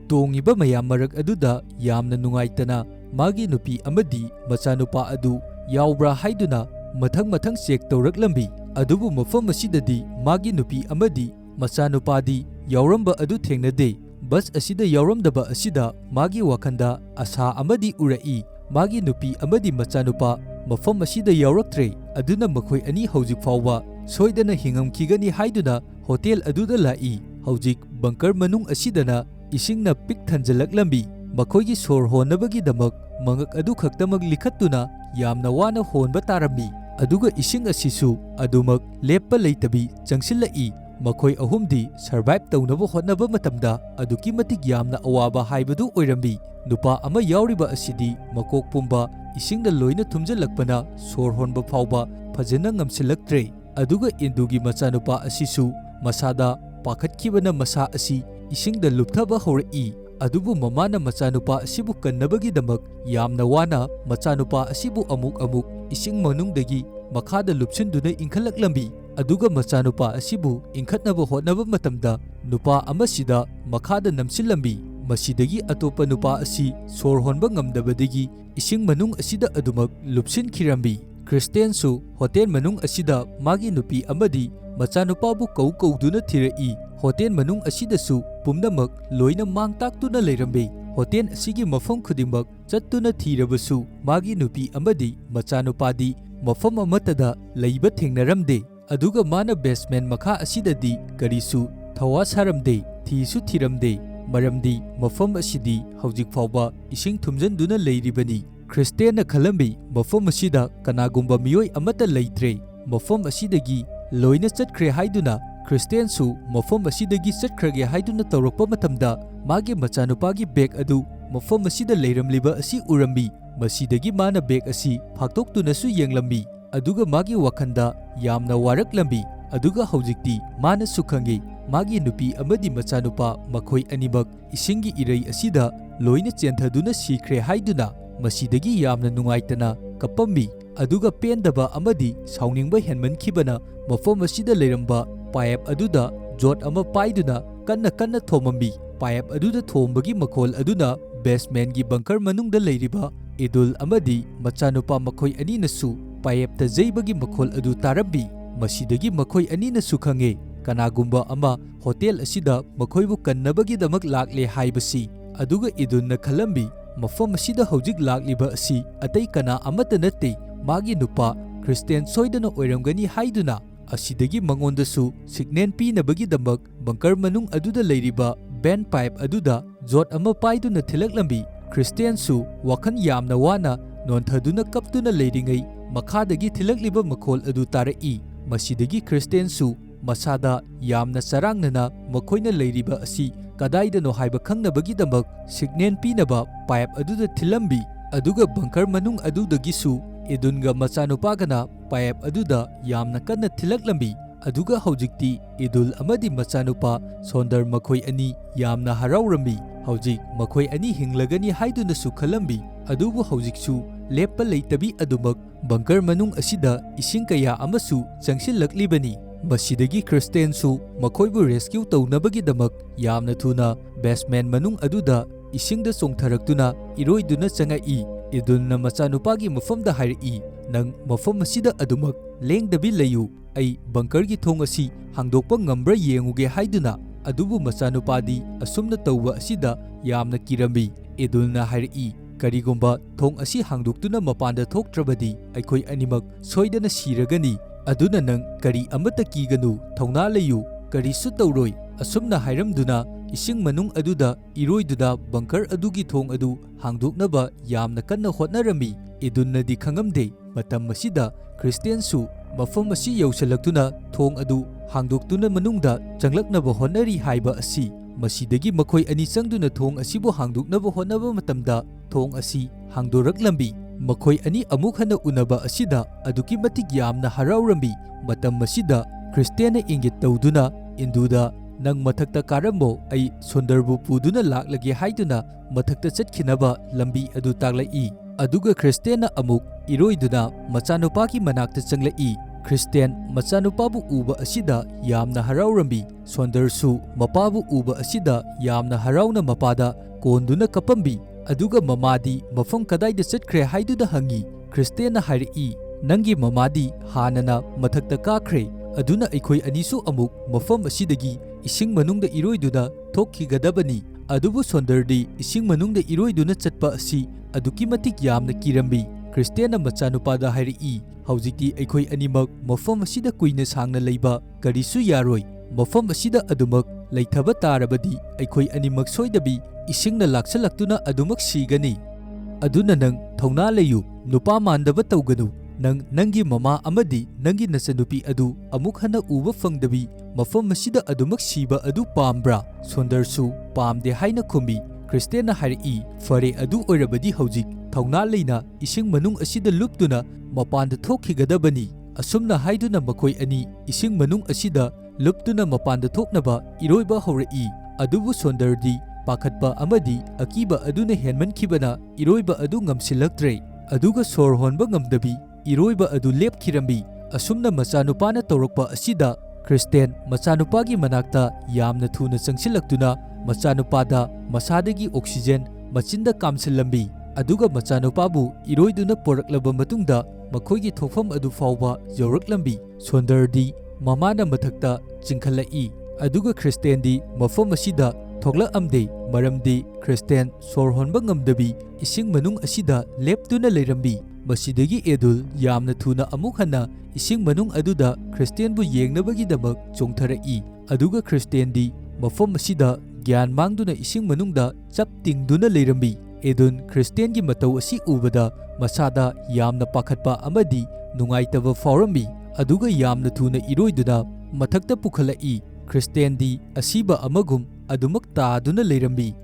tongiba mayam marak aduda yamna nungaitana magi nupi amadi machanupa adu yaubra haiduna mathang check tawraklambi adubu mafam asidadi magi nupi amadi machanupadi yauramba adu thengnade bus asida yauramdaba asida magi wakanda asa amadi urai magi nupi amadi machanupa mafam asida yauraktre aduna makhoi ani hojik fawba soidana hingamkhigani haiduna hotel aduda lai hojik bunker manung asidana isingna pik thanjalaklambi makhoigi sor honabagi damak mangak adu khaktamak likhattuna yamna wana honba tarambi aduga ising asisu adumak leppa leitabi changsillai makhoi ahumdi survive taunaba hotnaba matamda aduki matik yamna awaba haibadu oirambi nupa ama yauriba asidi makok pumba isingda loina thumjalakpana sor honba phawba phajana ngamsilaktre aduga indugi machanupa asisu masada pakhatkibana masa asi isingda lupthaba horei adubu mamana machanupa asibu kannabagi damak yamna wana machanupa asibu amuk ising manungdagi makhada lupsinduna inkhalaklambi aduga machanupa asibu inkhatnaba hotnaba matamda nupa amasida makhada namsillambi masidagi atopa nupa asi sor honba ngamdabadagi ising manung asida adumak lupsin khirambi Christiansu hotel manung asida magi nupi amadi machanupabu kauduna thirei hotel manung asidasu pumnamak loina mangtaktuna leirambe hotel asigi mafam khudimak chattuna thirabasu magi nupi amadi machanupadi mafam amatada leiba thengnaramde aduga mana basement makha asidadi karisu thawa saramde thisu thiramde maramdi mafam asidi hojik fawba ising thumjanduna leiribani Christian khalambi mafam asida kanagumba miyoi amata leitre mafam asidagi loina chatkhre haiduna Christian su mafam asidagi chatkrage haiduna tawrakpa matamda magi machanupagi bag adu mafam asida leiramliba asi urambi masidagi mana bag asi phaktoktuna su yenglambi aduga magi wakhanda yamna waraklambi ꯑꯗꯨꯒ ꯍꯧꯖꯤꯛꯇꯤ ꯃꯥꯅꯁꯨ ꯈꯪꯉꯤ ꯃꯥꯒꯤ ꯅꯨꯄꯤ ꯑꯃꯗꯤ ꯃꯆꯥꯅꯨꯄꯥ ꯃꯈꯣꯏ ꯑꯅꯤꯃꯛ ꯏꯁꯤꯡꯒꯤ ꯏꯔꯩ ꯑꯁꯤꯗ ꯂꯣꯏꯅ ꯆꯦꯟꯊꯗꯨꯅ ꯁꯤꯈ꯭ꯔꯦ ꯍꯥꯏꯗꯨꯅ ꯃꯁꯤꯗꯒꯤ ꯌꯥꯝꯅ ꯅꯨꯡꯉꯥꯏꯇꯅ ꯀꯞꯄꯝꯃꯤ꯫ ꯑꯗꯨꯒ ꯄꯦꯟꯗꯕ ꯑꯃꯗꯤ ꯁꯥꯎꯅꯤꯡꯕ ꯍꯦꯟꯃꯟꯈꯤꯕꯅ ꯃꯐꯝ ꯑꯁꯤꯗ ꯂꯩꯔꯝꯕ ꯄꯥꯏꯞ ꯑꯗꯨꯗ ꯖꯣꯠ ꯑꯃ ꯄꯥꯏꯗꯨꯅ ꯀꯟꯅ ꯊꯣꯝꯃꯝꯃꯤ꯫ ꯄꯥꯏꯞ ꯑꯗꯨꯗ ꯊꯣꯝꯕꯒꯤ ꯃꯈꯣꯜ ꯑꯗꯨꯅ ꯕꯦꯁꯃꯦꯟꯒꯤ ꯕꯪꯀꯔ ꯃꯅꯨꯡꯗ ꯂꯩꯔꯤꯕ ꯏꯗꯨꯜ ꯑꯃꯗꯤ ꯃꯆꯥꯅꯨꯄꯥ ꯃꯈꯣꯏ ꯑꯅꯤꯅꯁꯨ ꯄꯥꯏꯞꯇ ꯌꯩꯕꯒꯤ ꯃꯈꯣꯜ ꯑꯗꯨ ꯇꯥꯔꯝꯃꯤ꯫ ꯃꯁꯤꯗꯒꯤ ꯃꯈꯣꯏ ꯑꯅꯤꯅꯁꯨ ꯈꯪꯉꯦ ꯀꯅꯥꯒꯨꯝꯕ ꯑꯃ ꯍꯣꯇꯦꯜ ꯑꯁꯤꯗ ꯃꯈꯣꯏꯕꯨ ꯀꯟꯅꯕꯒꯤꯗꯃꯛ ꯂꯥꯛꯂꯦ ꯍꯥꯏꯕꯁꯤ꯫ ꯑꯗꯨꯒ ꯏꯗꯨꯜꯅ ꯈꯜꯂꯝꯃꯤ ꯃꯐꯝ ꯑꯁꯤꯗ ꯍꯧꯖꯤꯛ ꯂꯥꯛꯂꯤꯕ ꯑꯁꯤ ꯑꯇꯩ ꯀꯅꯥ ꯑꯃꯠꯇ ꯅꯠꯇꯦ ꯃꯥꯒꯤ ꯅꯨꯄꯥ ꯈ꯭ꯔꯤꯁꯇꯤꯌꯟ ꯁꯣꯏꯗꯅ ꯑꯣꯏꯔꯝꯒꯅꯤ ꯍꯥꯏꯗꯨꯅ ꯑꯁꯤꯗꯒꯤ ꯃꯉꯣꯟꯗꯁꯨ ꯁꯤꯒꯅꯦꯜ ꯄꯤꯅꯕꯒꯤꯗꯃꯛ ꯕꯪꯀꯔ ꯃꯅꯨꯡ ꯑꯗꯨꯗ ꯂꯩꯔꯤꯕ ꯕꯦꯟ ꯄꯥꯏꯞ ꯑꯗꯨꯗ ꯖꯣꯠ ꯑꯃ ꯄꯥꯏꯗꯨꯅ ꯊꯤꯜꯂꯛꯂꯝꯃꯤ꯫ ꯈ꯭ꯔꯤꯁꯇꯤꯌꯟꯁꯨ ꯋꯥꯈꯜ ꯌꯥꯝꯅ ꯋꯥꯅ ꯅꯣꯟꯊꯗꯨꯅ ꯀꯞꯇꯨꯅ ꯂꯩꯔꯤꯉꯩ ꯃꯈꯥꯗꯒꯤ ꯊꯤꯜꯂꯛꯂꯤꯕ ꯃꯈꯣꯜ ꯑꯗꯨ ꯇꯥꯔꯛꯏ꯫ ꯃꯁꯤꯗꯒꯤ ꯈ꯭ꯔꯤꯁꯇꯤꯌꯟꯁꯨ ꯃꯁꯥꯗ ꯌꯥꯝꯅ ꯆꯔꯥꯡꯅꯅ ꯃꯈꯣꯏꯅ ꯂꯩꯔꯤꯕ ꯑꯁꯤ ꯀꯗꯥꯏꯗꯅꯣ ꯍꯥꯏꯕ ꯈꯪꯅꯕꯒꯤꯗꯃꯛ ꯁꯤꯒꯅꯦꯜ ꯄꯤꯅꯕ ꯄꯥꯏꯞ ꯑꯗꯨꯗ ꯊꯤꯜꯂꯝꯃꯤ꯫ ꯑꯗꯨꯒ ꯕꯪꯀꯔ ꯃꯅꯨꯡ ꯑꯗꯨꯗꯒꯤꯁꯨ ꯏꯗꯨꯟꯒ ꯃꯆꯥꯅꯨꯄꯥꯒꯅ ꯄꯥꯏꯞ ꯑꯗꯨꯗ ꯌꯥꯝꯅ ꯀꯟꯅ ꯊꯤꯜꯂꯛꯂꯝꯃꯤ꯫ ꯑꯗꯨꯒ ꯍꯧꯖꯤꯛꯇꯤ ꯏꯗꯨꯜ ꯑꯃꯗꯤ ꯃꯆꯥꯅꯨꯄꯥ ꯁꯣꯟꯗꯔ ꯃꯈꯣꯏ ꯑꯅꯤ ꯌꯥꯝꯅ ꯍꯔꯥꯎꯔꯝꯃꯤ꯫ ꯍꯧꯖꯤꯛ ꯃꯈꯣꯏ ꯑꯅꯤ ꯍꯤꯡꯂꯒꯅꯤ ꯍꯥꯏꯗꯨꯅꯁꯨ ꯈꯜꯂꯝꯃꯤ꯫ ꯑꯗꯨꯕꯨ ꯍꯧꯖꯤꯛꯁꯨ ꯂꯦꯞꯄ ꯂꯩꯇꯕꯤ ꯑꯗꯨꯃꯛ ꯕꯪꯀꯔ ꯃꯅꯨꯡ ꯑꯁꯤꯗ ꯏꯁꯤꯡ ꯀꯌꯥ ꯑꯃꯁꯨ ꯆꯪꯁꯤꯜꯂꯛꯂꯤꯕꯅꯤ꯫ ꯃꯁꯤꯗꯒꯤ ꯈ꯭ꯔꯤꯁꯇꯤꯌꯟꯁꯨ ꯃꯈꯣꯏꯕꯨ ꯔꯦꯁꯀ꯭ꯌꯨ ꯇꯧꯅꯕꯒꯤꯗꯃꯛ ꯌꯥꯝꯅ ꯊꯨꯅ ꯕꯦꯁꯃꯦꯟ ꯃꯅꯨꯡ ꯑꯗꯨꯗ ꯏꯁꯤꯡꯗ ꯆꯣꯡꯊꯔꯛꯇꯨꯅ ꯏꯔꯣꯏꯗꯨꯅ ꯆꯪꯉꯛꯏ꯫ ꯏꯗꯨꯜꯅ ꯃꯆꯥꯅꯨꯄꯥꯒꯤ ꯃꯐꯝꯗ ꯍꯥꯏꯔꯛꯏ, "ꯅꯪ ꯃꯐꯝ ꯑꯁꯤꯗ ꯑꯗꯨꯃꯛ ꯂꯦꯡꯗꯕꯤ ꯂꯩꯌꯨ, ꯑꯩ ꯕꯪꯀꯔꯒꯤ ꯊꯣꯡ ꯑꯁꯤ ꯍꯥꯡꯗꯣꯛꯄ ꯉꯝꯕ꯭ꯔꯥ ꯌꯦꯡꯉꯨꯒꯦ" ꯍꯥꯏꯗꯨꯅ꯫ ꯑꯗꯨꯕꯨ ꯃꯆꯥꯅꯨꯄꯥꯗꯤ ꯑꯁꯨꯝꯅ ꯇꯧꯕ ꯑꯁꯤꯗ ꯌꯥꯝꯅ ꯀꯤꯔꯝꯃꯤ꯫ ꯏꯗꯨꯜꯅ ꯍꯥꯏꯔꯛꯏ, "ꯀꯔꯤꯒꯨꯝꯕ ꯊꯣꯡ ꯑꯁꯤ ꯍꯥꯡꯗꯣꯛꯇꯨꯅ ꯃꯄꯥꯟꯗ ꯊꯣꯛꯇ꯭ꯔꯕꯗꯤ ꯑꯩꯈꯣꯏ ꯑꯅꯤꯃꯛ ꯁꯣꯏꯗꯅ ꯁꯤꯔꯒꯅꯤ꯫ ꯑꯗꯨꯅ ꯅꯪ ꯀꯔꯤ ꯑꯃꯠꯇ ꯀꯤꯒꯅꯨ, ꯊꯧꯅꯥ ꯂꯩꯌꯨ, ꯀꯔꯤꯁꯨ ꯇꯧꯔꯣꯏ." ꯑꯁꯨꯝꯅ ꯍꯥꯏꯔꯝꯗꯨꯅ ꯏꯁꯤꯡ ꯃꯅꯨꯡ ꯑꯗꯨꯗ ꯏꯔꯣꯏꯗꯨꯅ ꯕꯪꯀꯔ ꯑꯗꯨꯒꯤ ꯊꯣꯡ ꯑꯗꯨ ꯍꯥꯡꯗꯣꯛꯅꯕ ꯌꯥꯝꯅ ꯀꯟꯅ ꯍꯣꯠꯅꯔꯝꯃꯤ꯫ ꯏꯗꯨꯜꯅꯗꯤ ꯈꯪꯉꯝꯗꯦ ꯃꯇꯝ ꯑꯁꯤꯗ ꯈ꯭ꯔꯤꯁꯇꯤꯌꯟꯁꯨ ꯃꯐꯝ ꯑꯁꯤ ꯌꯧꯁꯤꯜꯂꯛꯇꯨꯅ ꯊꯣꯡ ꯑꯗꯨ ꯍꯥꯡꯗꯣꯛꯇꯨꯅ ꯃꯅꯨꯡꯗ ꯆꯪꯂꯛꯅꯕ ꯍꯣꯠꯅꯔꯤ ꯍꯥꯏꯕ ꯑꯁꯤ꯫ ꯃꯁꯤꯗꯒꯤ ꯃꯈꯣꯏ ꯑꯅꯤ ꯆꯪꯗꯨꯅ ꯊꯣꯡ ꯑꯁꯤꯕꯨ ꯍꯥꯡꯗꯣꯛꯅꯕ ꯍꯣꯠꯅꯕ ꯃꯇꯝꯗ ꯊꯣꯡ ꯑꯁꯤ ꯍꯥꯡꯗꯣꯔꯛꯂꯝꯃꯤ꯫ ꯃꯈꯣꯏ ꯑꯅꯤ ꯑꯃꯨꯛ ꯍꯟꯅ ꯎꯅꯕ ꯑꯁꯤꯗ ꯑꯗꯨꯛꯀꯤ ꯃꯇꯤꯛ ꯌꯥꯝꯅ ꯍꯔꯥꯎꯔꯝꯃꯤ꯫ ꯃꯇꯝ ꯑꯁꯤꯗ ꯈ꯭ꯔꯤꯁꯇꯤꯌꯟꯅ ꯏꯪꯒꯤꯠ ꯇꯧꯗꯨꯅ ꯏꯟꯗꯨꯗ, "ꯅꯪ ꯃꯊꯛꯇ ꯀꯥꯔꯝꯃꯣ, ꯑꯩ ꯁꯣꯟꯗꯔꯕꯨ ꯄꯨꯗꯨꯅ ꯂꯥꯛꯂꯒꯦ" ꯍꯥꯏꯗꯨꯅ ꯃꯊꯛꯇ ꯆꯠꯈꯤꯅꯕ ꯂꯝꯕꯤ ꯑꯗꯨ ꯇꯥꯛꯂꯛꯏ꯫ ꯑꯗꯨꯒ ꯈ꯭ꯔꯤꯁꯇꯤꯌꯟꯅ ꯑꯃꯨꯛ ꯏꯔꯣꯏꯗꯨꯅ ꯃꯆꯥꯅꯨꯄꯥꯒꯤ ꯃꯅꯥꯛꯇ ꯆꯪꯂꯛꯏ꯫ ꯈ꯭ꯔꯤꯁꯇꯤꯌꯟ ꯃꯆꯥꯅꯨꯄꯥꯕꯨ ꯎꯕ ꯑꯁꯤꯗ ꯌꯥꯝꯅ ꯍꯔꯥꯎꯔꯝꯃꯤ꯫ ꯁꯣꯟꯗꯔꯁꯨ ꯃꯄꯥꯕꯨ ꯎꯕ ꯑꯁꯤꯗ ꯌꯥꯝꯅ ꯍꯔꯥꯎꯅ ꯃꯄꯥꯗ ꯀꯣꯟꯗꯨꯅ ꯀꯞꯄꯝꯃꯤ꯫ ꯑꯗꯨꯒ ꯃꯃꯥꯗꯤ ꯃꯐꯝ ꯀꯗꯥꯏꯗ ꯆꯠꯈ꯭ꯔꯦ ꯍꯥꯏꯗꯨꯅ ꯍꯪꯉꯤ꯫ ꯈ꯭ꯔꯤꯁꯇꯤꯌꯟꯅ ꯍꯥꯏꯔꯛꯏ, "ꯅꯪꯒꯤ ꯃꯃꯥꯗꯤ ꯍꯥꯟꯅꯅ ꯃꯊꯛꯇ ꯀꯥꯈ꯭ꯔꯦ, ꯑꯗꯨꯅ ꯑꯩꯈꯣꯏ ꯑꯅꯤꯁꯨ ꯑꯃꯨꯛ ꯃꯐꯝ ꯑꯁꯤꯗꯒꯤ ꯏꯁꯤꯡ ꯃꯅꯨꯡꯗ ꯏꯔꯣꯏꯗꯨꯅ ꯊꯣꯛꯈꯤꯒꯗꯕꯅꯤ." ꯑꯗꯨꯕꯨ ꯁꯣꯟꯗꯔꯗꯤ ꯏꯁꯤꯡ ꯃꯅꯨꯡꯗ ꯏꯔꯣꯏꯗꯨꯅ ꯆꯠꯄ ꯑꯁꯤ ꯑꯗꯨꯛꯀꯤ ꯃꯇꯤꯛ ꯌꯥꯝꯅ ꯀꯤꯔꯝꯃꯤ꯫ ꯈ꯭ꯔꯤꯁꯇꯤꯌꯟꯅ ꯃꯆꯥꯅꯨꯄꯥꯗ ꯍꯥꯏꯔꯛꯏ, "ꯍꯧꯖꯤꯛꯇꯤ ꯑꯩꯈꯣꯏ ꯑꯅꯤꯃꯛ ꯃꯐꯝ ꯑꯁꯤꯗ ꯀꯨꯏꯅ ꯁꯥꯡꯅ ꯂꯩꯕ ꯀꯔꯤꯁꯨ ꯌꯥꯔꯣꯏ꯫ ꯃꯐꯝ ꯑꯁꯤꯗ ꯑꯗꯨꯃꯛ ꯂꯩꯊꯕ ꯇꯥꯔꯕꯗꯤ ꯑꯩꯈꯣꯏ ꯑꯅꯤꯃꯛ ꯁꯣꯏꯗꯕꯤ ꯏꯁꯤꯡꯅ ꯂꯥꯛꯁꯤꯜꯂꯛꯇꯨꯅ ꯑꯗꯨꯃꯛ ꯁꯤꯒꯅꯤ꯫ ꯑꯗꯨꯅ ꯅꯪ ꯊꯧꯅꯥ ꯂꯩꯌꯨ, ꯅꯨꯄꯥ ꯃꯥꯟꯗꯕ ꯇꯧꯒꯅꯨ꯫ ꯅꯪ ꯅꯪꯒꯤ ꯃꯃꯥ ꯑꯃꯗꯤ ꯅꯪꯒꯤ ꯅꯆꯟꯅꯨꯄꯤ ꯑꯗꯨ ꯑꯃꯨꯛ ꯍꯟꯅ ꯎꯕ ꯐꯪꯗꯕꯤ ꯃꯐꯝ ꯑꯁꯤꯗ ꯑꯗꯨꯃꯛ ꯁꯤꯕ ꯑꯗꯨ ꯄꯥꯝꯕ꯭ꯔꯥ?" ꯁꯣꯟꯗꯔꯁꯨ ꯄꯥꯝꯗꯦ ꯍꯥꯏꯅ ꯈꯨꯝꯃꯤ꯫ ꯈ꯭ꯔꯤꯁꯇꯤꯌꯟꯅ ꯍꯥꯏꯔꯛꯏ, "ꯐꯔꯦ, ꯑꯗꯨ ꯑꯣꯏꯔꯕꯗꯤ ꯍꯧꯖꯤꯛ ꯊꯧꯅꯥ ꯂꯩꯅ ꯏꯁꯤꯡ ꯃꯅꯨꯡ ꯑꯁꯤꯗ ꯂꯨꯞꯇꯨꯅ ꯃꯄꯥꯟꯗ ꯊꯣꯛꯈꯤꯒꯗꯕꯅꯤ." ꯑꯁꯨꯝꯅ ꯍꯥꯏꯗꯨꯅ ꯃꯈꯣꯏ ꯑꯅꯤ ꯏꯁꯤꯡ ꯃꯅꯨꯡ ꯑꯁꯤꯗ ꯂꯨꯞꯇꯨꯅ ꯃꯄꯥꯟꯗ ꯊꯣꯛꯅꯕ ꯏꯔꯣꯏꯕ ꯍꯧꯔꯛꯏ꯫ ꯑꯗꯨꯕꯨ ꯁꯣꯟꯗꯔꯗꯤ ꯄꯥꯈꯠꯄ ꯑꯃꯗꯤ ꯑꯀꯤꯕ ꯑꯗꯨꯅ ꯍꯦꯟꯃꯟꯈꯤꯕꯅ ꯏꯔꯣꯏꯕ ꯑꯗꯨ ꯉꯝꯁꯤꯜꯂꯛꯇ꯭ꯔꯦ꯫ ꯑꯗꯨꯒ ꯁꯣꯔ ꯍꯣꯟꯕ ꯉꯝꯗꯕꯤ ꯏꯔꯣꯏꯕ ꯑꯗꯨ ꯂꯦꯞꯈꯤꯔꯝꯃꯤ꯫ ꯑꯁꯨꯝꯅ ꯃꯆꯥꯅꯨꯄꯥꯅ ꯇꯧꯔꯛꯄ ꯑꯁꯤꯗ ꯈ꯭ꯔꯤꯁꯇꯤꯌꯟ ꯃꯆꯥꯅꯨꯄꯥꯒꯤ ꯃꯅꯥꯛꯇ ꯌꯥꯝꯅ ꯊꯨꯅ ꯆꯪꯁꯤꯜꯂꯛꯇꯨꯅ ꯃꯆꯥꯅꯨꯄꯥꯗ ꯃꯁꯥꯗꯒꯤ ꯑꯣꯛꯁꯤꯖꯦꯟ ꯃꯆꯤꯟꯗ ꯀꯥꯝꯁꯤꯜꯂꯝꯃꯤ꯫ ꯑꯗꯨꯒ ꯃꯆꯥꯅꯨꯄꯥꯕꯨ ꯏꯔꯣꯏꯗꯨꯅ ꯄꯣꯔꯛꯂꯕ ꯃꯇꯨꯡꯗ ꯃꯈꯣꯏꯒꯤ ꯊꯣꯛꯐꯝ ꯑꯗꯨ ꯐꯥꯎꯕ ꯌꯧꯔꯛꯂꯝꯃꯤ꯫ ꯁꯣꯟꯗꯔꯗꯤ ꯃꯃꯥꯅ ꯃꯊꯛꯇ ꯆꯤꯡꯈꯠꯂꯛꯏ꯫ ꯑꯗꯨꯒ ꯈ꯭ꯔꯤꯁꯇꯤꯌꯟꯗꯤ ꯃꯐꯝ ꯑꯁꯤꯗ ꯊꯣꯛꯂꯛꯑꯝꯗꯦ, ꯃꯔꯝꯗꯤ ꯈ꯭ꯔꯤꯁꯇꯤꯌꯟ ꯁꯣꯔ ꯍꯣꯟꯕ ꯉꯝꯗꯕꯤ ꯏꯁꯤꯡ ꯃꯅꯨꯡ ꯑꯁꯤꯗ ꯂꯦꯞꯇꯨꯅ ꯂꯩꯔꯝꯃꯤ꯫ ꯃꯁꯤꯗꯒꯤ ꯏꯗꯨꯜ ꯌꯥꯝꯅ ꯊꯨꯅ ꯑꯃꯨꯛ ꯍꯟꯅ ꯏꯁꯤꯡ ꯃꯅꯨꯡ ꯑꯗꯨꯗ ꯈ꯭ꯔꯤꯁꯇꯤꯌꯟꯕꯨ ꯌꯦꯡꯅꯕꯒꯤꯗꯃꯛ ꯆꯣꯡꯊꯔꯛꯏ꯫ ꯑꯗꯨꯒ ꯈ꯭ꯔꯤꯁꯇꯤꯌꯟꯗꯤ ꯃꯐꯝ ꯑꯁꯤꯗ ꯒ꯭ꯌꯥꯟ ꯃꯥꯡꯗꯨꯅ ꯏꯁꯤꯡ ꯃꯅꯨꯡꯗ ꯆꯞ ꯇꯤꯡꯗꯨꯅ ꯂꯩꯔꯝꯃꯤ꯫ ꯏꯗꯨꯜ ꯈ꯭ꯔꯤꯁꯇꯤꯌꯟꯒꯤ ꯃꯇꯧ ꯑꯁꯤ ꯎꯕꯗ ꯃꯁꯥꯗ ꯌꯥꯝꯅ ꯄꯥꯈꯠꯄ ꯑꯃꯗꯤ ꯅꯨꯡꯉꯥꯏꯇꯕ ꯐꯥꯎꯔꯝꯃꯤ꯫ ꯑꯗꯨꯒ ꯌꯥꯝꯅ ꯊꯨꯅ ꯏꯔꯣꯏꯗꯨꯅ ꯃꯊꯛꯇ ꯄꯨꯈꯠꯂꯛꯏ꯫ ꯈ꯭ꯔꯤꯁꯇꯤꯌꯟꯗꯤ ꯑꯁꯤꯕ ꯑꯃꯒꯨꯝ ꯑꯗꯨꯃꯛ ꯇꯥꯗꯨꯅ ꯂꯩꯔꯝꯃꯤ꯫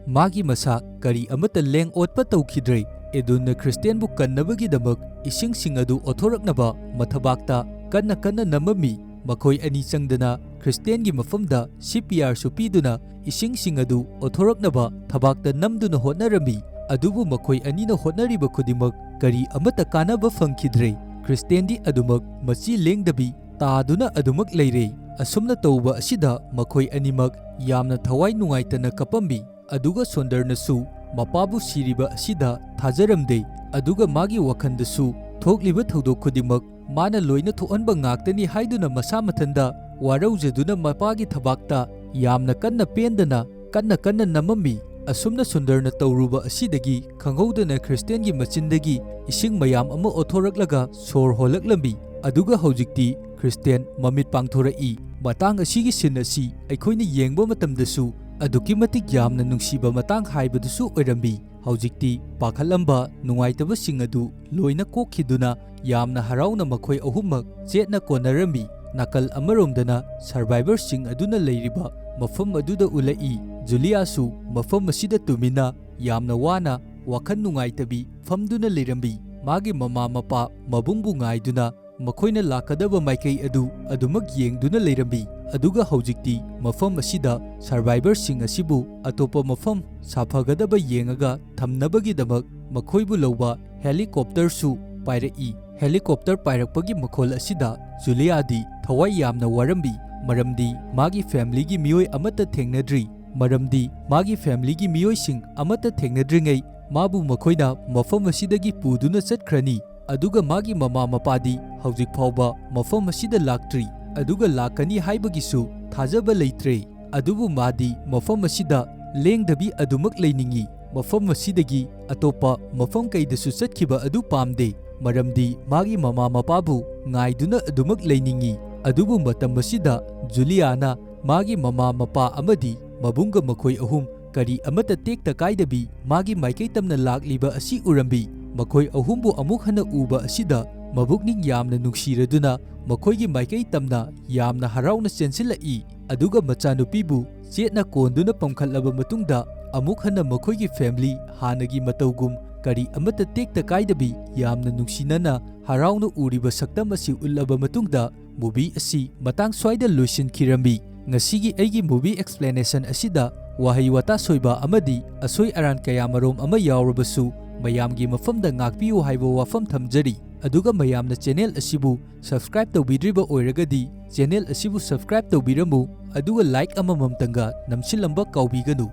ꯃꯥꯒꯤ ꯃꯁꯥ ꯀꯔꯤ ꯑꯃꯠꯇ ꯂꯦꯡ ꯑꯣꯠꯄ ꯇꯧꯈꯤꯗ꯭ꯔꯦ꯫ ꯏꯗꯨꯜꯅ ꯈ꯭ꯔꯤꯁꯇꯤꯌꯟꯕꯨ ꯀꯟꯅꯕꯒꯤꯗꯃꯛ ꯏꯁꯤꯡꯁꯤꯡ ꯑꯗꯨ ꯑꯣꯠꯊꯣꯔꯛꯅꯕ ꯃꯊꯕꯥꯛꯇ ꯀꯟꯅ ꯅꯝꯃꯝꯃꯤ꯫ ꯃꯈꯣꯏ ꯑꯅꯤ ꯆꯪꯗꯅ ꯈ꯭ꯔꯤꯁꯇꯤꯌꯟꯒꯤ ꯃꯐꯝꯗ CPRꯁꯨ ꯄꯤꯗꯨꯅ ꯏꯁꯤꯡꯁꯤꯡ ꯑꯗꯨ ꯑꯣꯊꯣꯔꯛꯅꯕ ꯊꯕꯥꯛꯇ ꯅꯝꯗꯨꯅ ꯍꯣꯠꯅꯔꯝꯃꯤ꯫ ꯑꯗꯨꯕꯨ ꯃꯈꯣꯏ ꯑꯅꯤꯅ ꯍꯣꯠꯅꯔꯤꯕ ꯈꯨꯗꯤꯡꯃꯛ ꯀꯔꯤ ꯑꯃꯠꯇ ꯀꯥꯟꯅꯕ ꯐꯪꯈꯤꯗ꯭ꯔꯦ꯫ ꯈ꯭ꯔꯤꯁꯇꯤꯌꯟꯗꯤ ꯑꯗꯨꯃꯛ ꯃꯆꯤ ꯂꯦꯡꯗꯕꯤ ꯇꯥꯗꯨꯅ ꯑꯗꯨꯃꯛ ꯂꯩꯔꯦ꯫ ꯑꯁꯨꯝꯅ ꯇꯧꯕ ꯑꯁꯤꯗ ꯃꯈꯣꯏ ꯑꯅꯤꯃꯛ ꯌꯥꯝꯅ ꯊꯋꯥꯏ ꯅꯨꯡꯉꯥꯏꯇꯅ ꯀꯞꯄꯝꯃꯤ꯫ ꯑꯗꯨꯒ ꯁꯣꯟꯗꯔꯅꯁꯨ ꯃꯄꯥꯕꯨ ꯁꯤꯔꯤꯕ ꯑꯁꯤꯗ ꯊꯥꯖꯔꯝꯗꯦ꯫ ꯑꯗꯨꯒ ꯃꯥꯒꯤ ꯋꯥꯈꯟꯗꯁꯨ ꯊꯣꯛꯂꯤꯕ ꯊꯧꯗꯣꯛ ꯈꯨꯗꯤꯡꯃꯛ ꯃꯥꯅ ꯂꯣꯏꯅ ꯊꯣꯛꯍꯟꯕ ꯉꯥꯛꯇꯅꯤ ꯍꯥꯏꯗꯨꯅ ꯃꯁꯥ ꯃꯊꯟꯗ ꯋꯥꯔꯧꯖꯗꯨꯅ ꯃꯄꯥꯒꯤ ꯊꯕꯥꯛꯇ ꯌꯥꯝꯅ ꯀꯟꯅ ꯄꯦꯟꯗꯅ ꯀꯟꯅ ꯅꯝꯃꯝꯃꯤ꯫ ꯑꯁꯨꯝꯅ ꯁꯨꯟꯗꯔꯅ ꯇꯧꯔꯨꯕ ꯑꯁꯤꯗꯒꯤ ꯈꯪꯍꯧꯗꯅ ꯈ꯭ꯔꯤꯁꯇꯤꯌꯟꯒꯤ ꯃꯆꯤꯟꯗꯒꯤ ꯏꯁꯤꯡ ꯃꯌꯥꯝ ꯑꯃ ꯑꯣꯊꯣꯔꯛꯂꯒ ꯁꯣꯔ ꯍꯣꯜꯂꯛꯂꯝꯃꯤ꯫ ꯑꯗꯨꯒ ꯍꯧꯖꯤꯛꯇꯤ ꯈ꯭ꯔꯤꯁꯇꯤꯌꯟ ꯃꯃꯤꯠ ꯄꯥꯡꯊꯣꯔꯛꯏ꯫ ꯃꯇꯥꯡ ꯑꯁꯤꯒꯤ ꯁꯤꯟ ꯑꯁꯤ ꯑꯩꯈꯣꯏꯅ ꯌꯦꯡꯕ ꯃꯇꯝꯗꯁꯨ ꯑꯗꯨꯛꯀꯤ ꯃꯇꯤꯛ ꯌꯥꯝꯅ ꯅꯨꯡꯁꯤꯕ ꯃꯇꯥꯡ ꯍꯥꯏꯕꯗꯨꯁꯨ ꯑꯣꯏꯔꯝꯃꯤ꯫ ꯍꯧꯖꯤꯛꯇꯤ ꯄꯥꯈꯠꯂꯝꯕ ꯅꯨꯡꯉꯥꯏꯇꯕꯁꯤꯡ ꯑꯗꯨ ꯂꯣꯏꯅ ꯀꯣꯛꯈꯤꯗꯨꯅ ꯌꯥꯝꯅ ꯍꯔꯥꯎꯅ ꯃꯈꯣꯏ ꯑꯍꯨꯝꯃꯛ ꯆꯦꯠꯅ ꯀꯣꯟꯅꯔꯝꯃꯤ꯫ ꯅꯥꯀꯜ ꯑꯃꯔꯣꯝꯗꯅ ꯁꯔꯚꯥꯏꯚꯔꯁꯤꯡ ꯑꯗꯨꯅ ꯂꯩꯔꯤꯕ ꯃꯐꯝ ꯑꯗꯨꯗ ꯎꯠꯂꯛꯏ꯫ ꯖꯨꯂꯤꯌꯥꯁꯨ ꯃꯐꯝ ꯑꯁꯤꯗ ꯇꯨꯃꯤꯟꯅ ꯌꯥꯝꯅ ꯋꯥꯅ ꯋꯥꯈꯜ ꯅꯨꯡꯉꯥꯏꯇꯕꯤ ꯐꯝꯗꯨꯅ ꯂꯩꯔꯝꯃꯤ꯫ ꯃꯥꯒꯤ ꯃꯃꯥ ꯃꯄꯥ ꯃꯕꯨꯡꯕꯨ ꯉꯥꯏꯗꯨꯅ ꯃꯈꯣꯏꯅ ꯂꯥꯛꯀꯗꯕ ꯃꯥꯏꯀꯩ ꯑꯗꯨ ꯑꯗꯨꯃꯛ ꯌꯦꯡꯗꯨꯅ ꯂꯩꯔꯝꯃꯤ꯫ ꯑꯗꯨꯒ ꯍꯧꯖꯤꯛꯇꯤ ꯃꯐꯝ ꯑꯁꯤꯗ ꯁꯔꯚꯥꯏꯚꯔꯁꯤꯡ ꯑꯁꯤꯕꯨ ꯑꯇꯣꯞꯄ ꯃꯐꯝ ꯁꯥꯐꯒꯗꯕ ꯌꯦꯡꯉꯒ ꯊꯝꯅꯕꯒꯤꯗꯃꯛ ꯃꯈꯣꯏꯕꯨ ꯂꯧꯕ ꯍꯦꯂꯤꯀꯣꯞꯇꯔꯁꯨ ꯄꯥꯏꯔꯛꯏ꯫ ꯍꯦꯂꯤꯀꯣꯞꯇꯔ ꯄꯥꯏꯔꯛꯄꯒꯤ ꯃꯈꯣꯜ ꯑꯁꯤꯗ ꯖꯨꯂꯤꯌꯥꯗꯤ ꯊꯋꯥꯏ ꯌꯥꯝꯅ ꯋꯥꯔꯝꯃꯤ꯫ ꯃꯔꯝꯗꯤ ꯃꯥꯒꯤ ꯐꯦꯃꯤꯂꯤꯒꯤ ꯃꯤꯑꯣꯏ ꯑꯃꯠꯇ ꯊꯦꯡꯅꯗ꯭ꯔꯤ꯫ ꯃꯔꯝꯗꯤ ꯃꯥꯒꯤ ꯐꯦꯃꯤꯂꯤꯒꯤ ꯃꯤꯑꯣꯏꯁꯤꯡ ꯑꯃꯠꯇ ꯊꯦꯡꯅꯗ꯭ꯔꯤꯉꯩ ꯃꯥꯕꯨ ꯃꯈꯣꯏꯅ ꯃꯐꯝ ꯑꯁꯤꯗꯒꯤ ꯄꯨꯗꯨꯅ ꯆꯠꯈ꯭ꯔꯅꯤ꯫ ꯑꯗꯨꯒ ꯃꯥꯒꯤ ꯃꯃꯥ ꯃꯄꯥꯗꯤ ꯍꯧꯖꯤꯛ ꯐꯥꯎꯕ ꯃꯐꯝ ꯑꯁꯤꯗ ꯂꯥꯛꯇ꯭ꯔꯤ꯫ ꯑꯗꯨꯒ ꯂꯥꯛꯀꯅꯤ ꯍꯥꯏꯕꯒꯤꯁꯨ ꯊꯥꯖꯕ ꯂꯩꯇ꯭ꯔꯦ꯫ ꯑꯗꯨꯕꯨ ꯃꯥꯗꯤ ꯃꯐꯝ ꯑꯁꯤꯗ ꯂꯦꯡꯗꯕꯤ ꯑꯗꯨꯃꯛ ꯂꯩꯅꯤꯡꯉꯤ꯫ ꯃꯐꯝ ꯑꯁꯤꯗꯒꯤ ꯑꯇꯣꯞꯄ ꯃꯐꯝ ꯀꯩꯗꯁꯨ ꯆꯠꯈꯤꯕ ꯑꯗꯨ ꯄꯥꯝꯗꯦ꯫ ꯃꯔꯝꯗꯤ ꯃꯥꯒꯤ ꯃꯃꯥ ꯃꯄꯥꯕꯨ ꯉꯥꯏꯗꯨꯅ ꯑꯗꯨꯃꯛ ꯂꯩꯅꯤꯡꯉꯤ꯫ ꯑꯗꯨꯕꯨ ꯃꯇꯝ ꯑꯁꯤꯗ ꯖꯨꯂꯤꯌꯥꯅ ꯃꯥꯒꯤ ꯃꯃꯥ ꯃꯄꯥ ꯑꯃꯗꯤ ꯃꯕꯨꯡꯒ ꯃꯈꯣꯏ ꯑꯍꯨꯝ ꯀꯔꯤ ꯑꯃꯠꯇ ꯇꯦꯛꯇ ꯀꯥꯏꯗꯕꯤ ꯃꯥꯒꯤ ꯃꯥꯏꯀꯩ ꯇꯝꯅ ꯂꯥꯛꯂꯤꯕ ꯑꯁꯤ ꯎꯔꯝꯃꯤ꯫ ꯃꯈꯣꯏ ꯑꯍꯨꯝꯕꯨ ꯑꯃꯨꯛ ꯍꯟꯅ ꯎꯕ ꯑꯁꯤꯗ ꯃꯕꯨꯛꯅꯤꯡ ꯌꯥꯝꯅ ꯅꯨꯡꯁꯤꯔꯗꯨꯅ ꯃꯈꯣꯏꯒꯤ ꯃꯥꯏꯀꯩ ꯇꯝꯅ ꯌꯥꯝꯅ ꯍꯔꯥꯎꯅ ꯆꯦꯟꯁꯤꯜꯂꯛꯏ꯫ ꯑꯗꯨꯒ ꯃꯆꯥꯅꯨꯄꯤꯕꯨ ꯆꯦꯠꯅ ꯀꯣꯟꯗꯨꯅ ꯄꯝꯈꯠꯂꯕ ꯃꯇꯨꯡꯗ ꯑꯃꯨꯛ ꯍꯟꯅ ꯃꯈꯣꯏꯒꯤ ꯐꯦꯃꯤꯂꯤ ꯍꯥꯟꯅꯒꯤ ꯃꯇꯧꯒꯨꯝ ꯀꯔꯤ ꯑꯃꯠꯇ ꯇꯦꯛꯇ ꯀꯥꯏꯗꯕꯤ ꯌꯥꯝꯅ ꯅꯨꯡꯁꯤꯅꯅ ꯍꯔꯥꯎꯅ ꯎꯔꯤꯕ ꯁꯛꯇꯝ ꯑꯁꯤ ꯎꯠꯂꯕ ꯃꯇꯨꯡꯗ ꯃꯨꯚꯤ ꯑꯁꯤ ꯃꯇꯥꯡ ꯁ꯭ꯋꯥꯏꯗ ꯂꯣꯏꯁꯤꯟꯈꯤꯔꯝꯃꯤ꯫ ꯉꯁꯤꯒꯤ ꯑꯩꯒꯤ ꯃꯨꯚꯤ ꯑꯦꯛꯁꯄ꯭ꯂꯦꯅꯦꯁꯟ ꯑꯁꯤꯗ ꯋꯥꯍꯩ ꯋꯥꯇꯥ ꯁꯣꯏꯕ ꯑꯃꯗꯤ ꯑꯁꯣꯏ ꯑꯔꯥꯟ ꯀꯌꯥꯃꯔꯣꯝ ꯑꯃ ꯌꯥꯎꯔꯕꯁꯨ ꯃꯌꯥꯝꯒꯤ ꯃꯐꯝꯗ ꯉꯥꯛꯄꯤꯌꯨ ꯍꯥꯏꯕ ꯋꯥꯐꯝ ꯊꯝꯖꯔꯤ꯫ ꯑꯗꯨꯒ ꯃꯌꯥꯝꯅ ꯆꯦꯅꯦꯜ ꯑꯁꯤꯕꯨ ꯁꯕꯁꯀ꯭ꯔꯥꯏꯕ ꯇꯧꯕꯤꯗ꯭ꯔꯤꯕ ꯑꯣꯏꯔꯒꯗꯤ ꯆꯦꯅꯦꯜ ꯑꯁꯤꯕꯨ ꯁꯕꯁꯀ꯭ꯔꯥꯏꯕ ꯇꯧꯕꯤꯔꯝꯃꯨ꯫ ꯑꯗꯨꯒ ꯂꯥꯏꯛ ꯑꯃꯃꯝꯇꯪꯒ ꯅꯝꯁꯤꯜꯂꯝꯕ ꯀꯥꯎꯕꯤꯒꯅꯨ꯫